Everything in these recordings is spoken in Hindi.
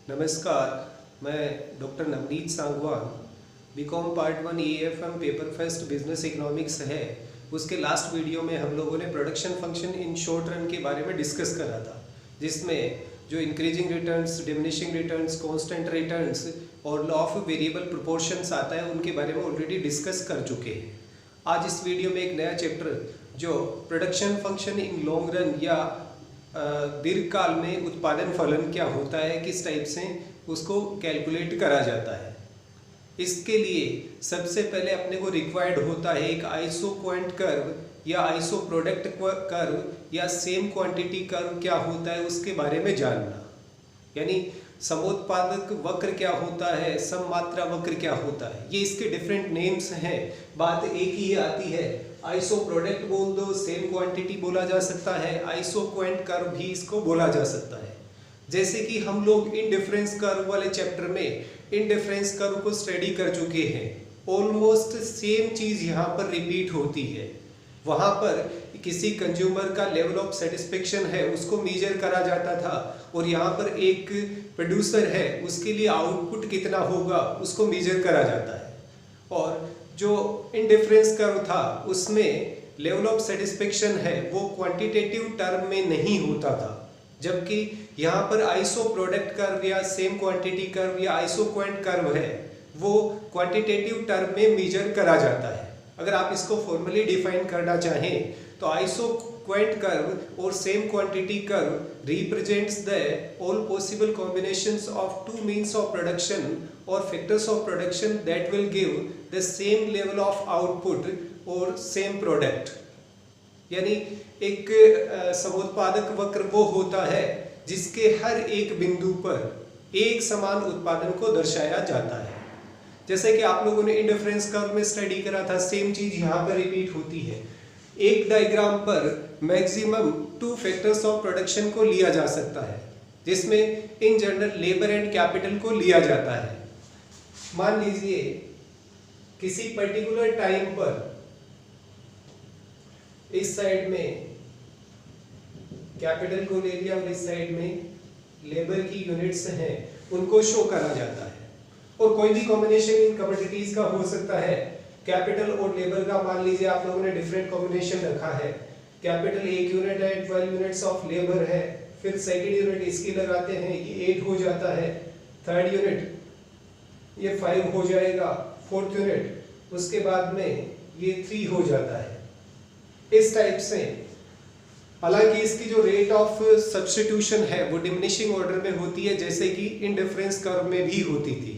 नमस्कार, मैं doctor Navneet Sangwan. BCom part 1 EFM paper first business economics है, उसके लास्ट वीडियो में हम लोगों ने production function in short run के बारे में डिस्कस करा था, जिसमें जो increasing returns, diminishing returns, constant returns और लॉ ऑफ वेरिएबल प्रोपोर्शंस आता है, उनके बारे में ऑलरेडी डिस्कस कर चुके हैं। आज इस वीडियो में एक नया चैप्टर जो production function in long run या दीर्घकाल में उत्पादन फलन क्या होता है, किस टाइप से उसको कैलकुलेट करा जाता है। इसके लिए सबसे पहले अपने को रिक्वायर्ड होता है एक आइसो क्वांट कर्व या आइसो प्रोडक्ट कर्व या सेम क्वांटिटी कर्व क्या होता है उसके बारे में जानना। यानी समोत्पादक वक्र क्या होता है, सममात्रा वक्र क्या होता है, ये इसके डिफरेंट नेम्स हैं। बात एक ही आती है, आइसो प्रोडक्ट बोल दो, सेम क्वांटिटी बोला जा सकता है, आइसो क्वांट कर्व भी इसको बोला जा सकता है। जैसे कि हम लोग इनडिफरेंस कर्व वाले चैप्टर में इनडिफरेंस कर्व को स्टडी कर चुके हैं। ऑलमोस्ट सेम चीज यहाँ पर रिपीट होती है। वहाँ पर किसी कंज्यूमर का लेवल ऑफ सेटिस्फेक्शन है, उसको मेजर करा जाता था, और यहाँ पर एक प्रोड्यूसर है, उसके लिए आउटपुट कितना होगा उसको मेजर करा जाता है। और जो इनडिफरेंस कर्व था उसमें लेवल ऑफ सेटिस्फेक्शन है वो क्वांटिटेटिव टर्म में नहीं होता था, जबकि यहाँ पर आइसो प्रोडक्ट कर्व या सेम क्वांटिटी कर्व या आइसो क्वांट कर्व है वो क्वांटिटेटिव टर्म में मेजर करा जाता है। अगर आप इसको फॉर्मली डिफाइन करना चाहें तो आइसो क्वांट कर्व और same quantity curve represents the all possible combinations of two means of production और factors of production that will give the same level of output और सेम प्रोडक्ट। यानी एक समोत्पादक वक्र वो होता है जिसके हर एक बिंदु पर एक समान उत्पादन को दर्शाया जाता है। जैसे कि आप लोगों ने इनडिफरेंस कर्व में स्टडी करा था, सेम चीज यहाँ पर रिपीट होती है। एक डायग्राम पर मैक्सिमम 2 फैक्टर्स ऑफ प्रोडक्शन को लिया जा सकता है, जिसमें in general labour and capital को लिया जाता है। मान लीजिए किसी पर्टिकुलर टाइम पर इस साइड में कैपिटल को ले लिया और इस साइड में लेबर की यूनिट्स हैं, उनको शो करा जाता है। और कोई भी कॉम्बिनेशन इन कमोडिटीज का हो सकता है, कैपिटल और लेबर का। मान लीजिए आप लोगों ने डिफरेंट कॉम्बिनेशन रखा है, कैपिटल 1 यूनिट है, 12 यूनिट्स ऑफ लेबर है, फिर सेकंड यूनिट इसकी लगाते हैं, ये 8 हो जाता है, थर्ड यूनिट ये 5 हो जाएगा, फोर्थ यूनिट उसके बाद में ये 3 हो जाता है। इस टाइप से, हालांकि इसकी जो रेट ऑफ सब्स्टिट्यूशन है वो डिमिनिशिंग ऑर्डर में होती है, जैसे कि इनडिफरेंस कर्व में भी होती थी।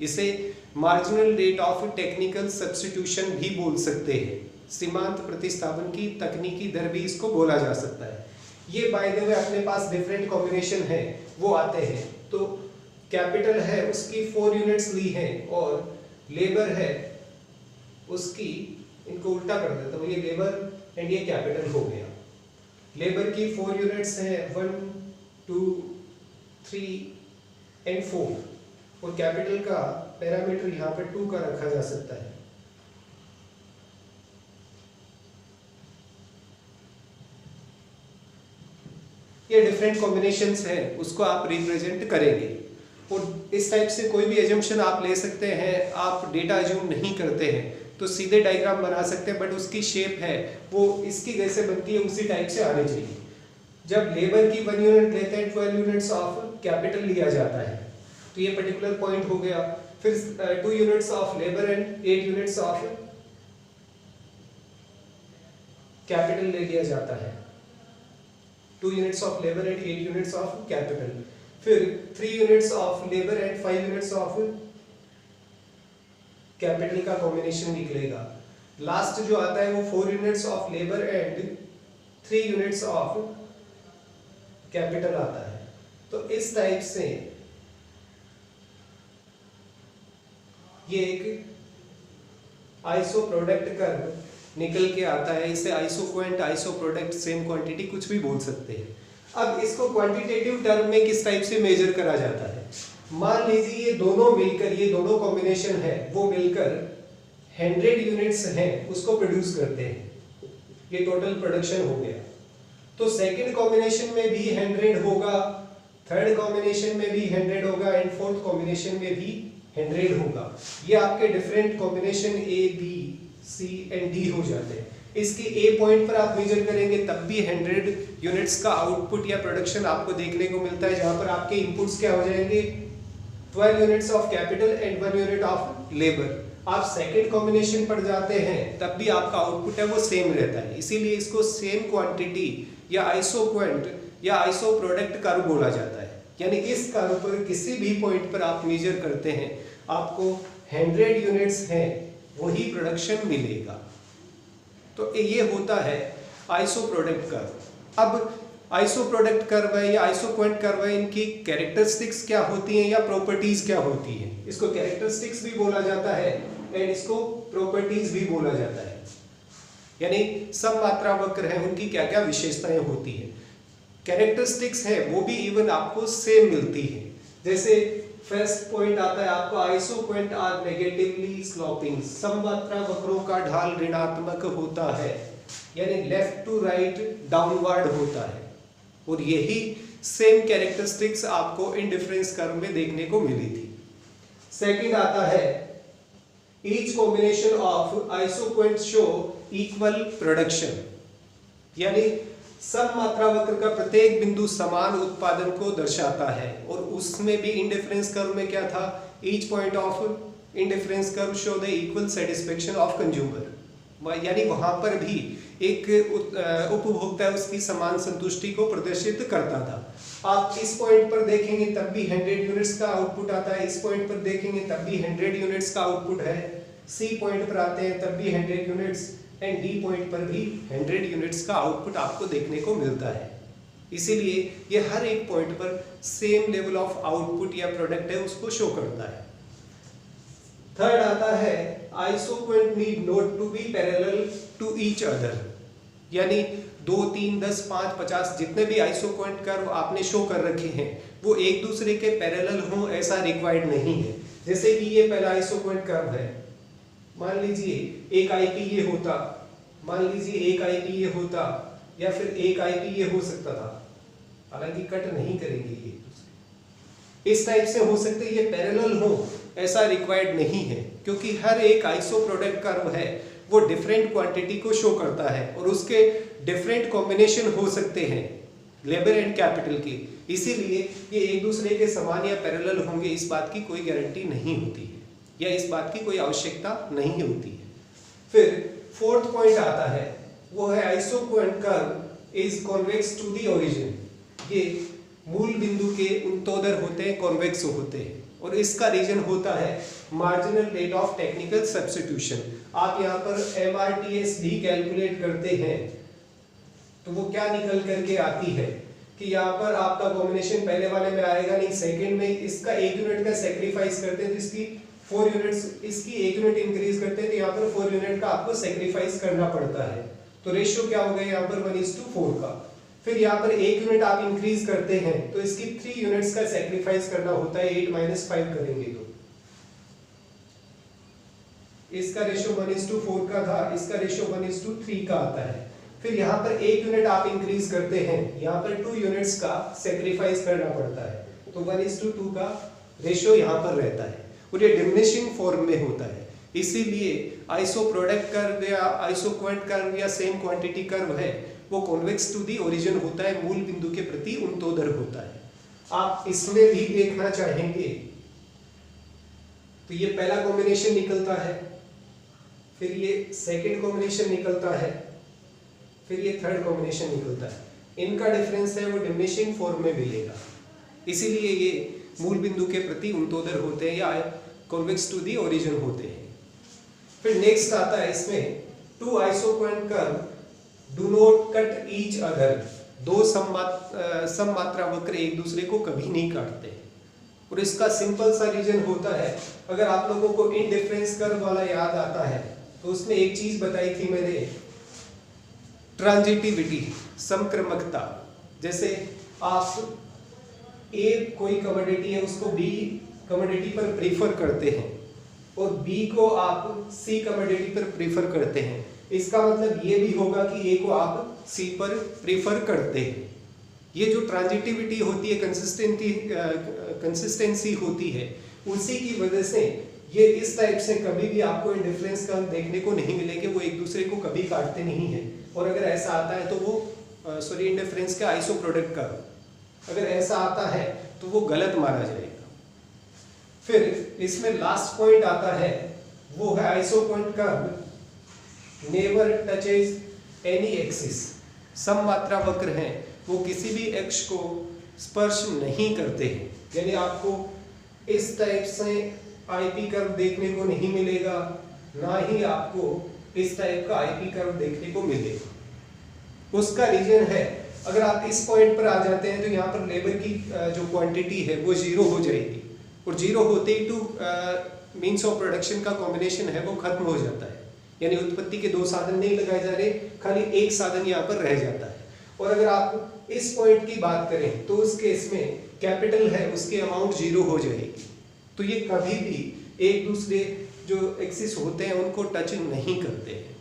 इसे marginal rate of technical substitution भी बोल सकते हैं। सीमांत प्रतिस्थापन की तकनीकी दर भी इसको बोला जा सकता है। ये बाय द वे अपने पास डिफरेंट कॉम्बिनेशन है वो आते हैं। तो कैपिटल है उसकी 4 यूनिट्स ली हैं, और लेबर है उसकी, इनको उल्टा कर देता हूँ, ये लेबर एंड ये कैपिटल हो गया। लेबर की 4 यूनिट्स हैं, 1 2 3 एंड 4, और कैपिटल का पैरामीटर यहाँ पर 2 का रखा जा सकता है। ये डिफरेंट कॉम्बिनेशंस हैं, उसको आप रिप्रेजेंट करेंगे। और इस टाइप से कोई भी एजम्पशन आप ले सकते हैं। आप डेटा एज्यूम नहीं करते हैं तो सीधे डायग्राम बना सकते हैं, बट उसकी शेप है वो इसकी जैसे बनती है उसी टाइप से आनी चाहिए। जब लेबर की 1 यूनिट लेते हैं, 12 यूनिट्स ऑफ कैपिटल लिया जाता है, तो ये पर्टिकुलर पॉइंट हो गया। फिर 2 units of labour and 8 units of capital ले लिया जाता है। 2 units of labour and 8 units of capital. फिर 3 units of labour and 5 units of capital का कॉम्बिनेशन निकलेगा। लास्ट जो आता है वो 4 units of labour and 3 units of capital आता है। तो इस टाइप से ये एक आइसो प्रोडक्ट कर्व निकल के आता है। इसे iso quant, iso product, same quantity कुछ भी बोल सकते हैं। अब इसको क्वांटिटेटिव टर्म में किस टाइप से मेजर करा जाता है। मान लीजिए ये दोनों मिलकर, ये दोनों कॉम्बिनेशन है वो मिलकर 100 यूनिट्स हैं, उसको प्रोड्यूस करते हैं। ये टोटल प्रोडक्शन हो गया। तो सेकंड कॉम्बिनेशन में भी 100 होगा, थर्ड कॉम्बिनेशन में भी 100 होगा एंड फोर्थ कॉम्बिनेशन में भी 100 होगा। ये आपके different combination A, B, C and D हो जाते हैं। इसके A पॉइंट पर आप मेजर करेंगे तब भी 100 यूनिट्स का आउटपुट या प्रोडक्शन आपको देखने को मिलता है, जहां पर आपके इनपुट्स क्या हो जाएंगे 12 units of capital and 1 unit of labour. आप सेकंड कॉम्बिनेशन पर जाते हैं तब भी आपका आउटपुट है वो सेम रहता है, इसीलिए इसको सेम क्वांटिटी या आइसोक्वेंट या आइसो प्रोडक्ट कर्व बोला जाता है। यानी इस कर्व पर किसी भी पॉइंट पर आप मेजर करते हैं आपको 100 यूनिट्स हैं वही प्रोडक्शन मिलेगा। तो ये होता है आइसो प्रोडक्ट कर्व। अब आइसो प्रोडक्ट कर्व है या आइसोक्वेंट कर्व है, इनकी कैरेक्टरिस्टिक्स क्या होती हैं या प्रॉपर्टीज क्या होती हैं। इसको कैरेक्टरिस्टिक्स भी बोला जाता है एंड इसको प्रॉपर्टीज भी बोला जाता है। यानी सब मात्रा वक्र हैं उनकी क्या क्या विशेषताएं होती हैं। कैरेक्टरिस्टिक्स है वो भी इवन आपको सेम मिलती है। जैसे फर्स्ट पॉइंट आता है आपको आइसोक्वेंट आर नेगेटिवली स्लोपिंग, सममात्रा वक्रों का ढाल ऋणात्मक होता है, यानी लेफ्ट टू राइट डाउनवर्ड होता है। और यही सेम कैरेक्टरिस्टिक्स आपको इंडिफरेंस कर्व में देखने को मिली थी। सेकंड आता है each combination of isoquant show equal production, यानी सब मात्रा वक्र का प्रत्येक बिंदु समान उत्पादन को दर्शाता है। और उसमें भी इंडिफरेंस कर्व में क्या था, each point of indifference curve show the equal satisfaction of consumer, यानी वहां पर भी एक उपभोक्ता उसकी समान संतुष्टि को प्रदर्शित करता था। आप इस पॉइंट पर देखेंगे तब भी 100 यूनिट्स का आउटपुट आता है, इस पॉइंट पर देखेंगे तब भी 100 यूनिट्स का आउटपुट है, सी पॉइंट पर आते हैं तब भी 100 यूनिट्स एंड डी पॉइंट पर भी 100 यूनिट्स का आउटपुट आपको देखने को मिलता है। इसीलिए ये हर एक पॉइंट पर सेम लेवल ऑफ आउटपुट या प्रोडक्ट है उसको शो करता है। थर्ड आता है isoquant need not to be parallel to each other, यानी 2, 3, 10, 5, 50 जितने भी आइसोक्वेंट कर्व आपने शो कर रखे हैं वो एक दूसरे के पैरेलल हों ऐसा रिक्वायर्ड नहीं है। जैसे कि ये पहला आइसोक्वेंट कर्व है, मान लीजिए एक आईपी ये होता, मान लीजिए एक आईपी ये होता, या फिर एक आईपी ये हो सकता था, हालांकि कट नहीं करेंगे ये दूसरे, इस टाइप से हो सकते ये पैरेलल हो ऐसा रिक्वायर्ड नहीं है, क्योंकि हर एक आइसो प्रोडक्ट कर्व है वो डिफरेंट क्वांटिटी को शो करता है और उसके डिफरेंट कॉम्बिनेशन हो सकते हैं लेबर एंड कैपिटल के, इसीलिए ये एक दूसरे के समान या पैरेलल होंगे इस बात की कोई गारंटी नहीं होती है या इस बात की कोई आवश्यकता नहीं होती है। फिर फोर्थ पॉइंट आता है वो है isoquant curve is convex to the origin, ये मूल बिंदु के उन्तोदर होते हैं, कॉन्वेक्स होते हैं और इसका रीजन होता है marginal rate of technical substitution. आप यहाँ पर MRTS भी कैलकुलेट करते हैं तो वो क्या निकल करके आती है कि यहाँ पर आपका कॉम्बिनेशन पहले वाले में आएगा नहीं, सेकंड में इसका 1 यूनिट का सेक्रीफाइस करते हैं तो इसकी 4 यूनिट्स, इसकी 1 यूनिट इंक्रीज करते हैं तो यहाँ पर 4 यूनिट का आपको सेक्रीफाइस करना पड़ता है। तो रेशियो क्या हो गया यहाँ पर 1:4 का। फिर यहाँ पर 1 यूनिट आप इंक्रीज करते हैं तो इसकी 3 यूनिट्स का सेक्रीफाइस करना होता है, 8 - 5 करेंगे तो इसका रेशियो 1:4 का था, इसका रेशियो 1:3 का आता है। फिर यहाँ पर 1 यूनिट आप इंक्रीज करते हैं, यहाँ पर 2 यूनिट्स का सेक्रीफाइस करना पड़ता है तो 1:2 का रेशियो यहाँ पर रहता है और ये डिमिनिशिंग फॉर्म में होता है। इसीलिए आइसो प्रोडक्ट कर्व या आइसोक्वेंट कर्व या सेम क्वांटिटी कर्व है वो कॉन्वेक्स टू दी ओरिजिन होता है, मूल बिंदु के प्रति उन्तोदर होता है। आप इसमें भी देखना चाहेंगे तो ये पहला कॉम्बिनेशन निकलता है, फिर ये सेकंड कॉम्बिनेशन निकलता है, फिर ये थर्ड कॉम्बिनेशन निकलता है। इनका डिफरेंस है वो डिमिनिशिंग फॉर्म में मिलेगा, इसीलिए ये मूल बिंदु के प्रति उन्तोदर होते हैं या कॉन्वेक्स टू दी ओरिजिन होते हैं। फिर नेक्स्ट आता है इसमें two isoquant curve do not cut each other, दो सममात्रा वक्र एक दूसरे को कभी नहीं काटते और इसका सिंपल सा रीजन होता है, अगर आप लोगों को इंडिफरेंस कर्व वाला याद आता है तो उसमें एक चीज बताई थी मैंने, ट्रांजिटिविटी, समक्रमकता। जैसे आप ए कोई कमोडिटी है उसको बी कमोडिटी पर प्रीफर करते हैं और बी को आप सी कमोडिटी पर प्रीफर करते हैं, इसका मतलब ये भी होगा कि ए को आप सी पर प्रीफर करते हैं। ये जो ट्रांजिटिविटी होती है, कंसिस्टेंसी होती है, उसी की वजह से ये इस टाइप से कभी भी आपको इंडिफरेंस कर्व देखने को नहीं मिलेंगे, वो एक दूसरे को कभी काटते नहीं है। और अगर ऐसा आता है तो वो इंडिफरेंस का आइसो प्रोडक्ट कर्व अगर ऐसा आता है तो वो गलत माना जाएगा। फिर इसमें लास्ट पॉइंट आता है, वो है iso point curve never touches any axis. सममात्रा वक्र हैं, वो किसी भी अक्ष को स्पर्श नहीं करते हैं, यानी आपको इस टाइप से आईपी कर्व देखने को नहीं मिलेगा, ना ही आपको इस टाइप का आईपी कर्व देखने को मिलेगा। उसका रीजन है, अगर आप इस पॉइंट पर आ जाते हैं तो यहाँ पर लेबर की जो क्वांटिटी है वो जीरो हो जाएगी, और जीरो होते ही टू मीन्स ऑफ प्रोडक्शन का कॉम्बिनेशन है वो खत्म हो जाता है, यानी उत्पत्ति के दो साधन नहीं लगाए जा रहे, खाली एक साधन यहाँ पर रह जाता है। और अगर आप इस पॉइंट की बात करें तो उस केस में कैपिटल है उसकी अमाउंट जीरो हो जाएगी। तो ये कभी भी एक दूसरे जो एक्सिस होते हैं उनको टच नहीं करते हैं।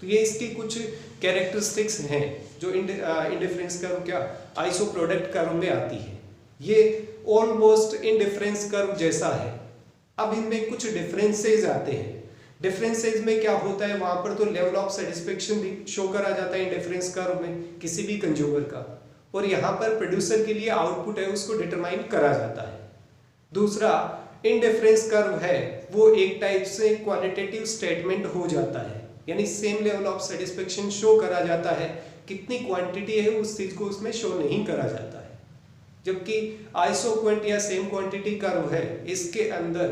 तो ये इसकी कुछ कैरेक्टरिस्टिक्स हैं जो इंडिफरेंस कर्व क्या आइसो प्रोडक्ट कर्व में आती है। ये ऑलमोस्ट इंडिफरेंस कर्व जैसा है। अब इनमें कुछ डिफरेंसेस आते हैं। डिफरेंसेस में क्या होता है, वहां पर तो लेवल ऑफ सेटिस्फेक्शन भी शो करा जाता है इंडिफरेंस कर्व में किसी भी कंज्यूमर का, और यहाँ पर प्रोड्यूसर के लिए आउटपुट है उसको डिटरमाइन करा जाता है। दूसरा इंडिफरेंस कर्व है वो एक टाइप से क्वालिटेटिव स्टेटमेंट हो जाता है, यानी same level of satisfaction show करा जाता है, कितनी क्वांटिटी है उस चीज को उसमें शो नहीं करा जाता है। जबकि आइसो क्वांट या सेम क्वांटिटी कर्व है, इसके अंदर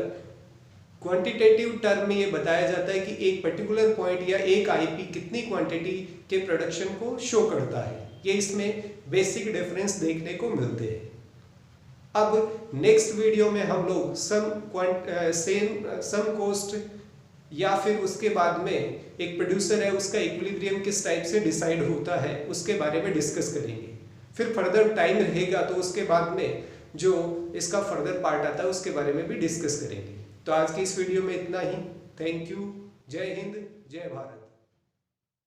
क्वांटिटेटिव टर्म में ये बताया जाता है कि एक पर्टिकुलर पॉइंट या एक आईपी कितनी क्वांटिटी के प्रोडक्शन को शो करता है। ये इसमें बेसिक डिफरेंस देखने को मिलते हैं। अब नेक्स्ट वीडियो में हम लोग सम कोस्ट या फिर उसके बाद में एक प्रोड्यूसर है उसका इक्विलिब्रियम किस टाइप से डिसाइड होता है उसके बारे में डिस्कस करेंगे। फिर फर्दर टाइम रहेगा तो उसके बाद में जो इसका फर्दर पार्ट आता है उसके बारे में भी डिस्कस करेंगे। तो आज की इस वीडियो में इतना ही। Thank you. जय हिंद, जय भारत।